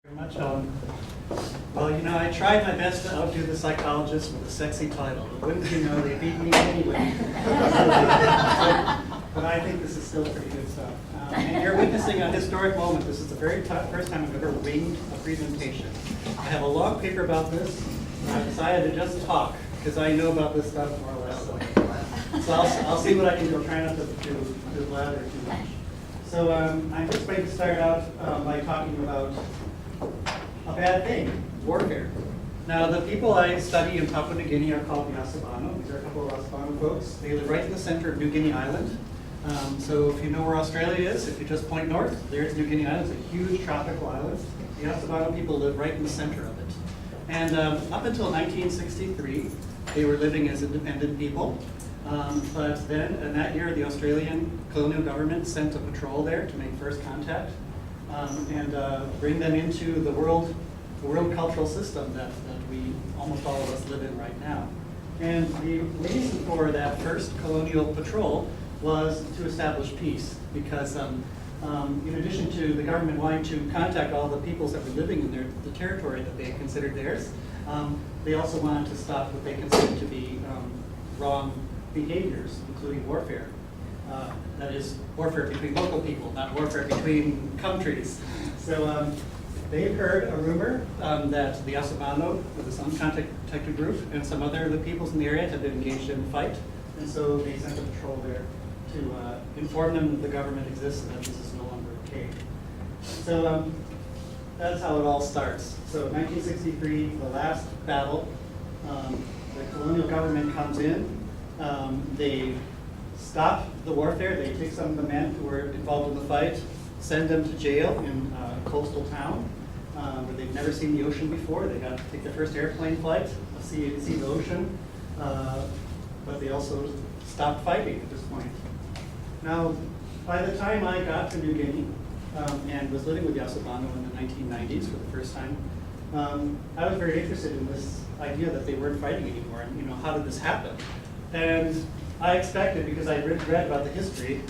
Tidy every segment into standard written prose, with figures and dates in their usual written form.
Very much. Well, I tried my best to outdo the psychologist with a sexy title, but wouldn't you know, they beat me anyway. But I think this is still pretty good stuff. And you're witnessing a historic moment. This is the very first time I've ever winged a presentation. I have a long paper about this, and I decided to just talk, because I know about this stuff more or less. So I'll see what I can do. I'll try not to blather too much. So I'm just going to start out by talking about a bad thing, warfare. Now, the people I study in Papua New Guinea are called the Asabano. These are a couple of Asabano folks. They live right in the center of New Guinea Island. So if you know where Australia is, if you just point north, there's New Guinea Island. It's a huge tropical island. The Asabano people live right in the center of it. And up until 1963, they were living as independent people. But then, in that year, the Australian colonial government sent a patrol there to make first contact and bring them into the world cultural system that we, almost all of us, live in right now. And the reason for that first colonial patrol was to establish peace, because in addition to the government wanting to contact all the peoples that were living in the territory that they considered theirs, they also wanted to stop what they considered to be wrong behaviors, including warfare. That is, warfare between local people, not warfare between countries. So they heard a rumor that the Asabano, this uncontacted group, and some other of the peoples in the area had been engaged in a fight, and so they sent a patrol there to inform them that the government exists and that this is no longer okay. So that's how it all starts. So 1963, the last battle, the colonial government comes in. They stop the warfare. They take some of the men who were involved in the fight, send them to jail in a coastal town where they've never seen the ocean before. They got to take their first airplane flight, see the ocean, but they also stopped fighting at this point. Now, by the time I got to New Guinea and was living with the Asabano in the 1990s for the first time, I was very interested in this idea that they weren't fighting anymore, and how did this happen? And I expected, because I read about the history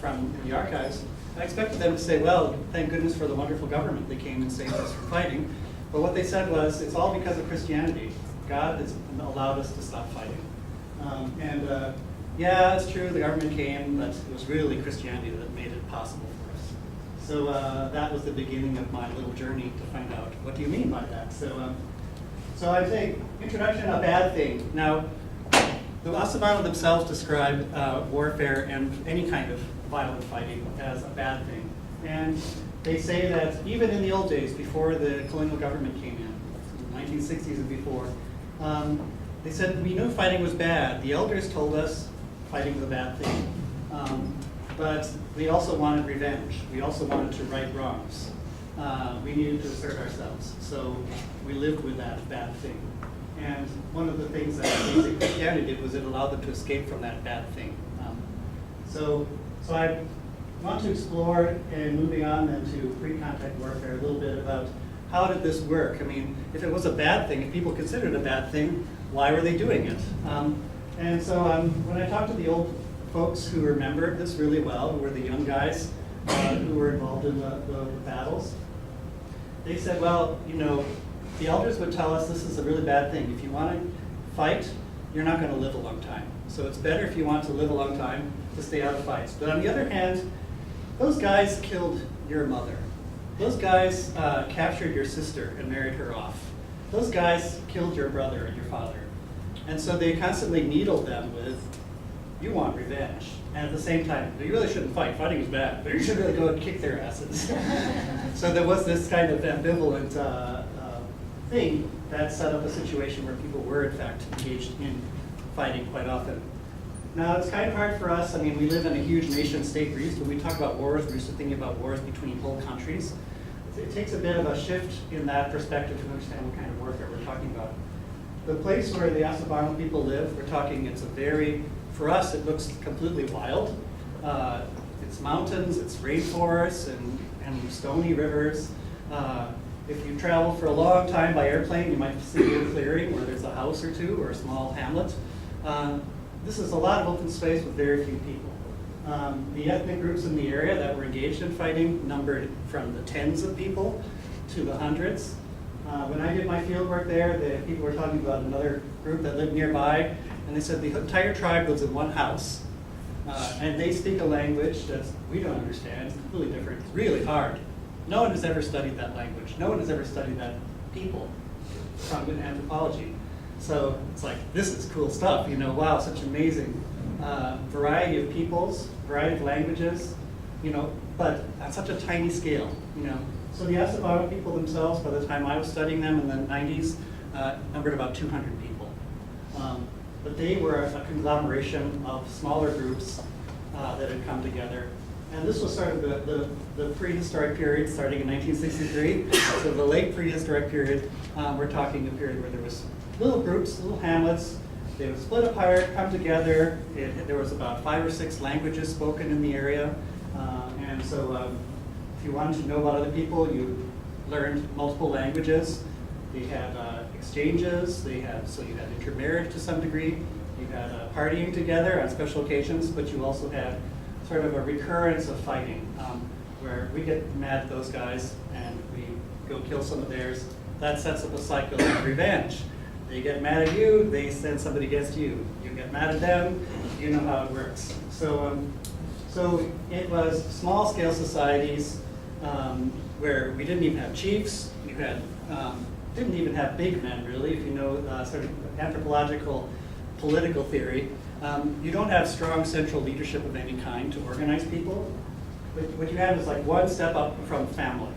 from the archives, I expected them to say, well, thank goodness for the wonderful government. They came and saved us from fighting. But what they said was, it's all because of Christianity. God has allowed us to stop fighting. Yeah, it's true, the government came, but it was really Christianity that made it possible for us. So that was the beginning of my little journey to find out, what do you mean by that? So I'd say, introduction, a bad thing. Now, the Asabano themselves describe warfare and any kind of violent fighting as a bad thing. And they say that even in the old days, before the colonial government came in the 1960s and before, they said, we knew fighting was bad. The elders told us fighting was a bad thing. But we also wanted revenge. We also wanted to right wrongs. We needed to assert ourselves. So we lived with that bad thing. And one of the things that basic Christianity did was it allowed them to escape from that bad thing. So I want to explore, and moving on then to pre-contact warfare, a little bit about how did this work? I mean, if it was a bad thing, if people considered it a bad thing, why were they doing it? And so when I talked to the old folks who remembered this really well, who were the young guys who were involved in the battles, they said, well, the elders would tell us this is a really bad thing. If you want to fight, you're not going to live a long time. So it's better if you want to live a long time to stay out of fights. But on the other hand, those guys killed your mother. Those guys captured your sister and married her off. Those guys killed your brother and your father. And so they constantly needled them with, you want revenge. And at the same time, you really shouldn't fight. Fighting is bad, but you should really go and kick their asses. So there was this kind of ambivalent thing that set up a situation where people were, in fact, engaged in fighting quite often. Now, it's kind of hard for us. I mean, we live in a huge nation state. When we talk about wars, we're used to thinking about wars between whole countries. It takes a bit of a shift in that perspective to understand what kind of warfare we're talking about. The place where the Asabano people live, we're talking, for us, it looks completely wild. It's mountains, it's rainforests, and stony rivers. If you travel for a long time by airplane, you might see a clearing where there's a house or two or a small hamlet. This is a lot of open space with very few people. The ethnic groups in the area that were engaged in fighting numbered from the tens of people to the hundreds. When I did my field work there, the people were talking about another group that lived nearby, and they said the entire tribe lives in one house, and they speak a language that we don't understand. It's completely different. It's really hard. No one has ever studied that language. No one has ever studied that people from anthropology. So it's like, this is cool stuff. You know, wow, such amazing variety of peoples, variety of languages, you know, but on such a tiny scale, you know. So the Asabano people themselves, by the time I was studying them in the 90s, numbered about 200 people. But they were a conglomeration of smaller groups that had come together. And this was sort of the prehistoric period starting in 1963. So the late prehistoric period, we're talking a period where there was little groups, little hamlets. They would split apart, come together. There was about 5 or 6 languages spoken in the area. And so if you wanted to know about other people, you learned multiple languages. They had exchanges. So you had intermarriage to some degree. You had partying together on special occasions, but you also had sort of a recurrence of fighting, where we get mad at those guys and we go kill some of theirs. That sets up a cycle of revenge. They get mad at you, they send somebody against you. You get mad at them, you know how it works. So it was small-scale societies where we didn't even have chiefs. You had didn't even have big men, really, if you know sort of anthropological political theory. You don't have strong central leadership of any kind to organize people. But what you have is like one step up from family,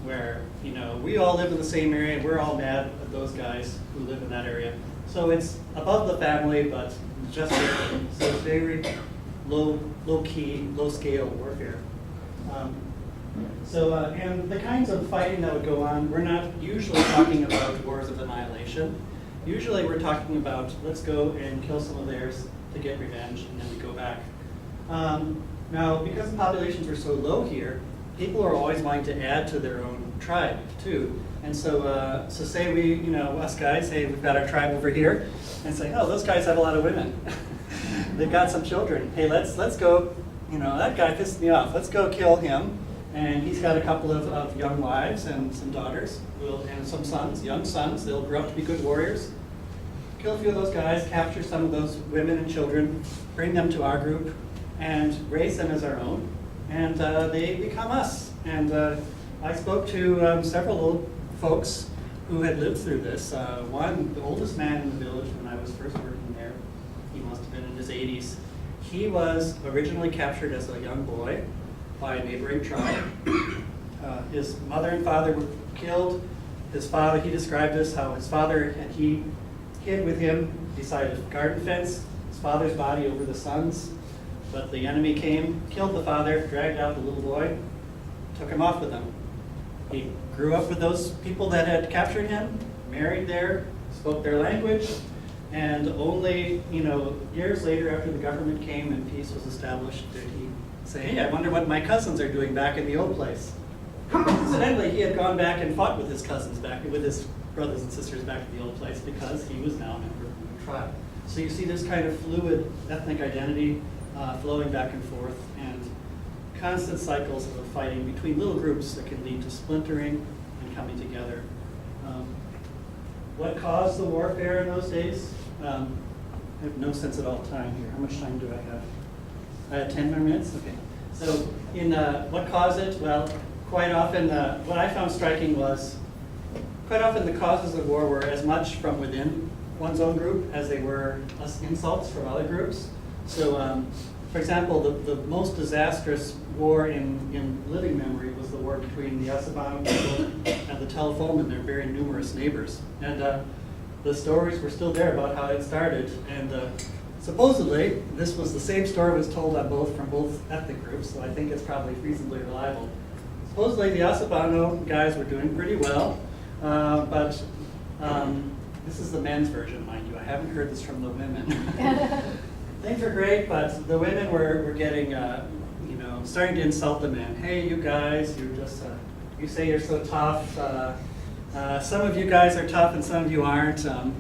where, you know, we all live in the same area and we're all mad at those guys who live in that area. So it's above the family, but just there. So it's very low-key, low-scale warfare. And the kinds of fighting that would go on, we're not usually talking about wars of annihilation. Usually we're talking about, let's go and kill some of theirs to get revenge, and then we go back. Now, because the populations are so low here, people are always wanting to add to their own tribe, too. And so say we, you know, us guys, hey, we've got our tribe over here, and say, oh, those guys have a lot of women. They've got some children. Hey, let's go, you know, that guy pissed me off. Let's go kill him. And he's got a couple of young wives and some daughters, and some sons, young sons. They'll grow up to be good warriors. Kill a few of those guys, capture some of those women and children, bring them to our group, and raise them as our own. And they become us. And I spoke to several old folks who had lived through this. One, the oldest man in the village when I was first working there, he must have been in his 80s. He was originally captured as a young boy by a neighboring tribe. His mother and father were killed. His father, he described this, how his father, and he hid with him beside a garden fence, his father's body over the son's. But the enemy came, killed the father, dragged out the little boy, took him off with them. He grew up with those people that had captured him, married there, spoke their language, and only, you know, years later after the government came and peace was established did he say, hey, I wonder what my cousins are doing back in the old place. Incidentally, he had gone back and fought with his cousins back, with his brothers and sisters back in the old place because he was now a member of the new tribe. So you see this kind of fluid ethnic identity flowing back and forth, and constant cycles of fighting between little groups that can lead to splintering and coming together. What caused the warfare in those days? I have no sense at all of time here. How much time do I have? I have 10 more minutes? Okay. So in what caused it? Well, quite often, what I found striking was, quite often the causes of war were as much from within one's own group as they were insults from other groups. So, for example, the most disastrous war in living memory was the war between the Asabano people and the Telephone and their very numerous neighbors. And the stories were still there about how it started. And supposedly, this was the same story was told from both ethnic groups, so I think it's probably reasonably reliable. Supposedly, the Asabano guys were doing pretty well, but this is the men's version, mind you. I haven't heard this from the women. Things were great, but the women were getting, starting to insult the men. Hey, you guys, you're just, you say you're so tough. Some of you guys are tough and some of you aren't. Some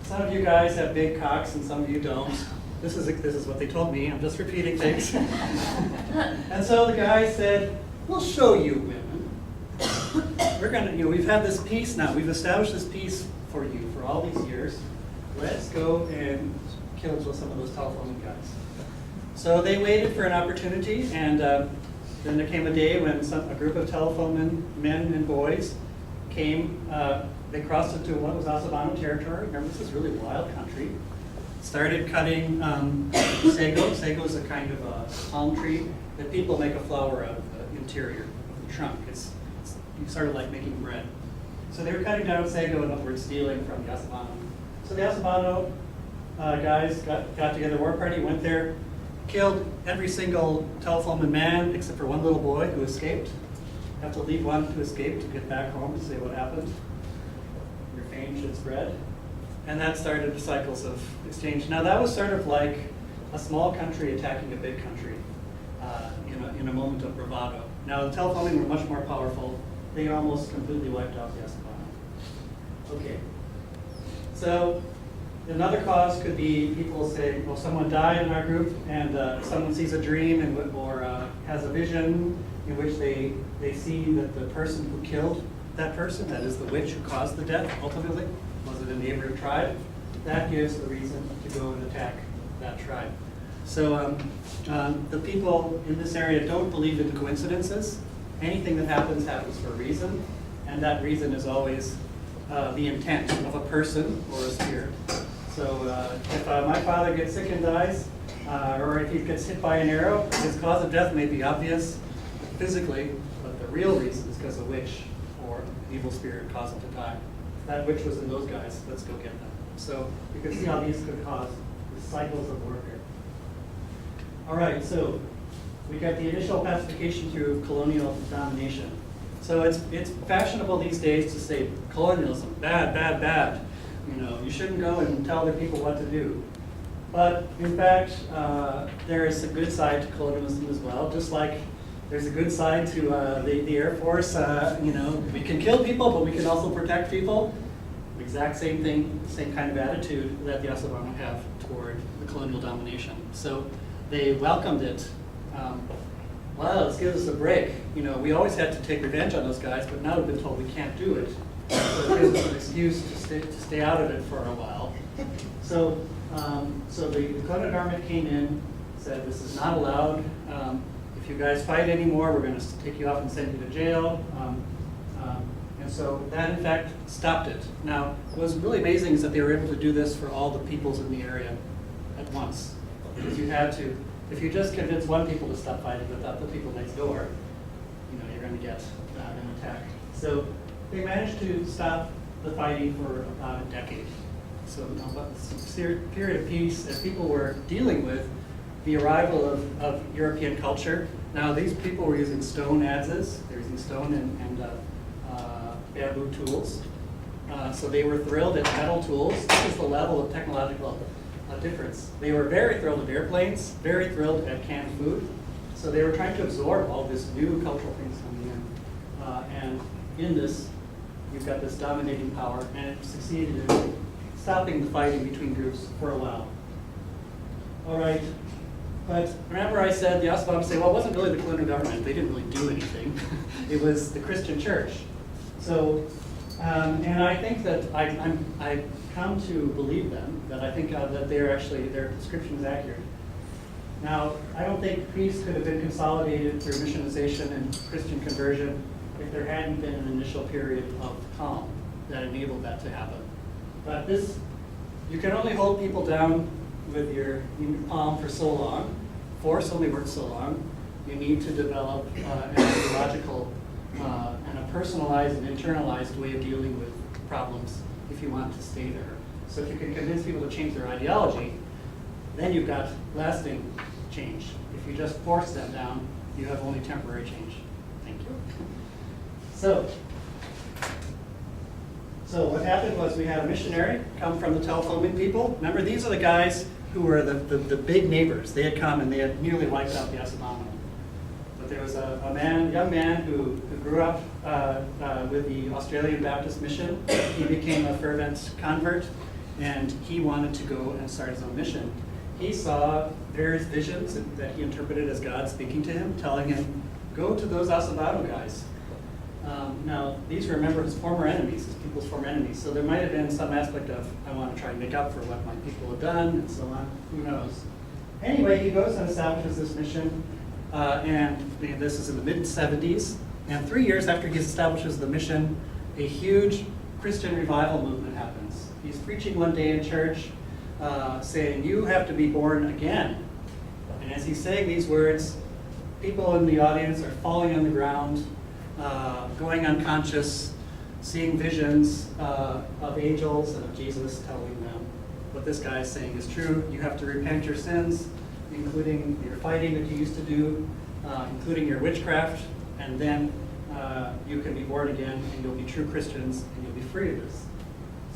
of you guys have big cocks and some of you don't. This is what they told me. I'm just repeating things. And so the guy said, we'll show you women. we're gonna, we've had this peace now. We've established this peace for you for all these years. Let's go and kill some of those telephone guys. So they waited for an opportunity, and then there came a day when a group of telephone men and boys came. They crossed into what was Asabano territory. Remember, this is really wild country. Started cutting sago. Sago is a kind of a palm tree that people make a flour out of the interior of the trunk. It's sort of like making bread. So they were cutting down sago, in other words, stealing from the Asabano. So the Asabano guys got together, war party, went there, killed every single telephone man except for one little boy who escaped. Have to leave one to escape to get back home to say what happened. Your fame should spread. And that started the cycles of exchange. Now that was sort of like a small country attacking a big country in a moment of bravado. Now the telephone were much more powerful. They almost completely wiped out the Asabano. Okay. So another cause could be people say, well, someone died in our group, and someone sees a dream or has a vision in which they see that the person who killed that person, that is the witch who caused the death ultimately, was it a neighboring tribe? That gives the reason to go and attack that tribe. So the people in this area don't believe in coincidences. Anything that happens for a reason, and that reason is always the intent of a person or a spirit. So if my father gets sick and dies, or if he gets hit by an arrow, his cause of death may be obvious physically, but the real reason is because a witch or an evil spirit caused him to die. If that witch was in those guys, let's go get them. So you can see how these could cause the cycles of warfare. All right, so we got the initial pacification through colonial domination. So it's fashionable these days to say colonialism, bad, bad, bad. You shouldn't go and tell other people what to do. But in fact, there is a good side to colonialism as well. Just like there's a good side to the Air Force. We can kill people, but we can also protect people. Exact same thing, same kind of attitude that the Asabano have toward the colonial domination. So they welcomed it. Wow, this gives us a break. We always had to take revenge on those guys, but now we've been told we can't do it. So it gives us an excuse to stay out of it for a while. So the colonial government came in, said this is not allowed. If you guys fight anymore, we're going to take you off and send you to jail. And so that, in fact, stopped it. Now, what was really amazing is that they were able to do this for all the peoples in the area at once. Because you had to, if you just convince one people to stop fighting without the people next door, you're going to get an attack. So they managed to stop the fighting for about a decade. So a period of peace as people were dealing with the arrival of European culture. Now these people were using stone adzes. They were using stone and bamboo tools. So they were thrilled at metal tools. This is the level of technological difference. They were very thrilled at airplanes, very thrilled at canned food. So they were trying to absorb all this new cultural things coming in. And in this, you've got this dominating power, and it succeeded in stopping the fighting between groups for a while. All right, but remember I said the Asabano say, well, it wasn't really the colonial government. They didn't really do anything. It was the Christian church. So, and I think that I come to believe them, that I think that their description is accurate. Now, I don't think peace could have been consolidated through missionization and Christian conversion if there hadn't been an initial period of calm that enabled that to happen. But you can only hold people down with your palm for so long. Force only works so long. You need to develop an ideological and a personalized and internalized way of dealing with problems if you want to stay there. So if you can convince people to change their ideology, then you've got lasting change. If you just force them down, you have only temporary change. Thank you. So what happened was we had a missionary come from the Telephonian people. Remember, these are the guys who were the big neighbors. They had come and they had nearly wiped out the Asabano. But there was a young man who grew up with the Australian Baptist mission. He became a fervent convert, and he wanted to go and start his own mission. He saw various visions that he interpreted as God speaking to him, telling him, go to those Asabano guys. Now, these were, remember, his former enemies, his people's former enemies. So there might have been some aspect of, I want to try and make up for what my people have done, and so on. Who knows? Anyway, he goes and establishes this mission, and this is in the mid-70s. And 3 years after he establishes the mission, a huge Christian revival movement happens. He's preaching one day in church, saying, "You have to be born again." And as he's saying these words, people in the audience are falling on the ground, going unconscious, seeing visions of angels and of Jesus telling them what this guy is saying is true. You have to repent your sins, including your fighting that you used to do, including your witchcraft, and then you can be born again, and you'll be true Christians, and you'll be free of this.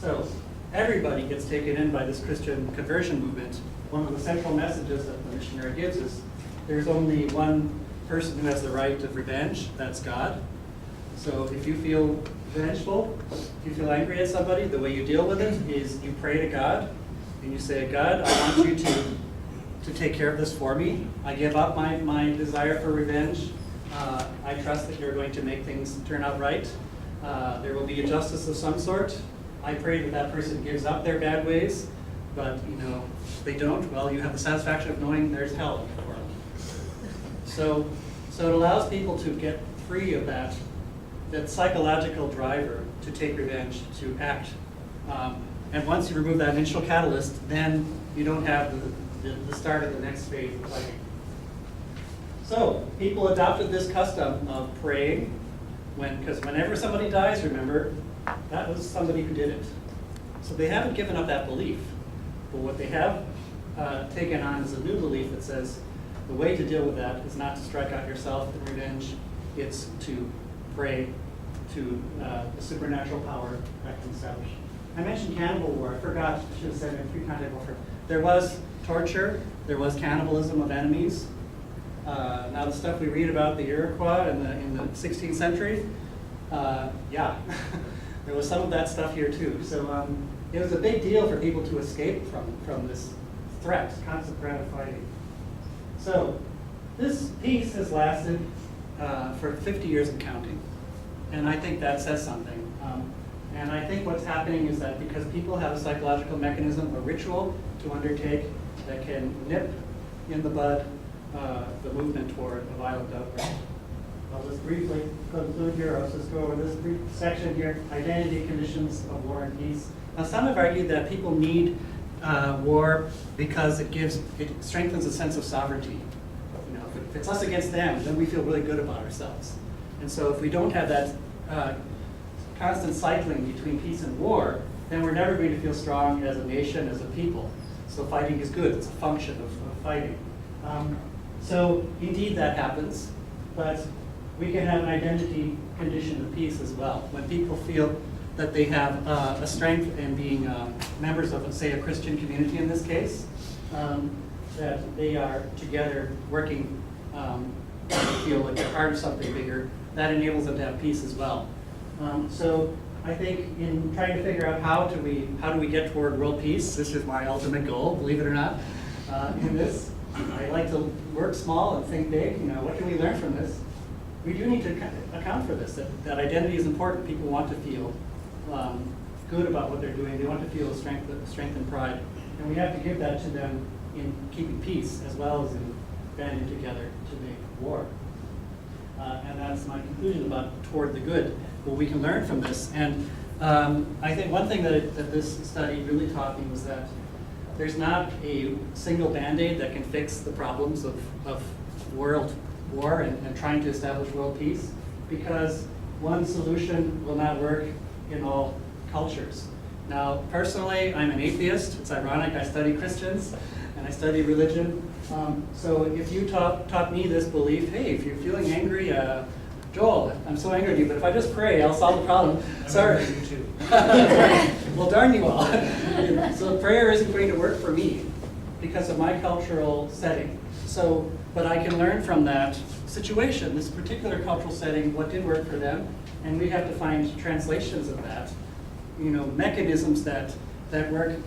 So everybody gets taken in by this Christian conversion movement. One of the central messages that the missionary gives is there's only one person who has the right of revenge, that's God. So if you feel vengeful, if you feel angry at somebody, the way you deal with it is you pray to God, and you say, "God, I want you to take care of this for me. I give up my desire for revenge. I trust that you're going to make things turn out right. There will be a justice of some sort. I pray that that person gives up their bad ways, but if they don't, well, you have the satisfaction of knowing there's hell for them." So it allows people to get free of that psychological driver to take revenge, to act. And once you remove that initial catalyst, then you don't have the start of the next phase of fighting. So people adopted this custom of praying, because whenever somebody dies, remember, that was somebody who did it. So they haven't given up that belief. But what they have taken on is a new belief that says the way to deal with that is not to strike out yourself in revenge, it's to pray to the supernatural power that can establish. I mentioned cannibal war. I forgot, I should have said it 3 times before. There was torture, there was cannibalism of enemies. Now the stuff we read about the Iroquois in the 16th century, yeah, there was some of that stuff here too. So it was a big deal for people to escape from this threat, constant threat of fighting. So this peace has lasted for 50 years and counting. And I think that says something. And I think what's happening is that because people have a psychological mechanism, a ritual to undertake that can nip in the bud the movement toward a violent outbreak. I'll just briefly conclude here. I'll just go over this brief section here, identity conditions of war and peace. Now some have argued that people need war because it strengthens a sense of sovereignty. If it's us against them, then we feel really good about ourselves. And so if we don't have that constant cycling between peace and war, then we're never going to feel strong as a nation, as a people. So fighting is good. It's a function of fighting. So indeed that happens, but we can have an identity condition of peace as well. When people feel that they have a strength in being members of, say, a Christian community in this case, that they are together working, they feel like they're part of something bigger, that enables them to have peace as well. So I think in trying to figure out how do we get toward world peace, this is my ultimate goal, believe it or not, in this. I like to work small and think big. What can we learn from this? We do need to account for this, that identity is important. People want to feel good about what they're doing. They want to feel strength and pride. And we have to give that to them in keeping peace as well as in banding together to make war. And that's my conclusion about toward the good, what we can learn from this. And I think one thing that this study really taught me was that there's not a single Band-Aid that can fix the problems of world war and trying to establish world peace, because one solution will not work in all cultures. Now, personally, I'm an atheist. It's ironic, I study Christians and I study religion. So if you taught me this belief, hey, if you're feeling angry, Joel, I'm so angry at you, but if I just pray, I'll solve the problem. Sorry. You too. Well, darn you all. So prayer isn't going to work for me because of my cultural setting. So, but I can learn from that situation, this particular cultural setting, what did work for them, and we have to find translations of that, mechanisms that work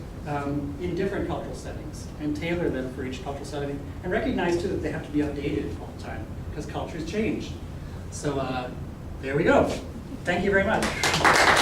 in different cultural settings and tailor them for each cultural setting, and recognize too that they have to be updated all the time because cultures change. So there we go. Thank you very much.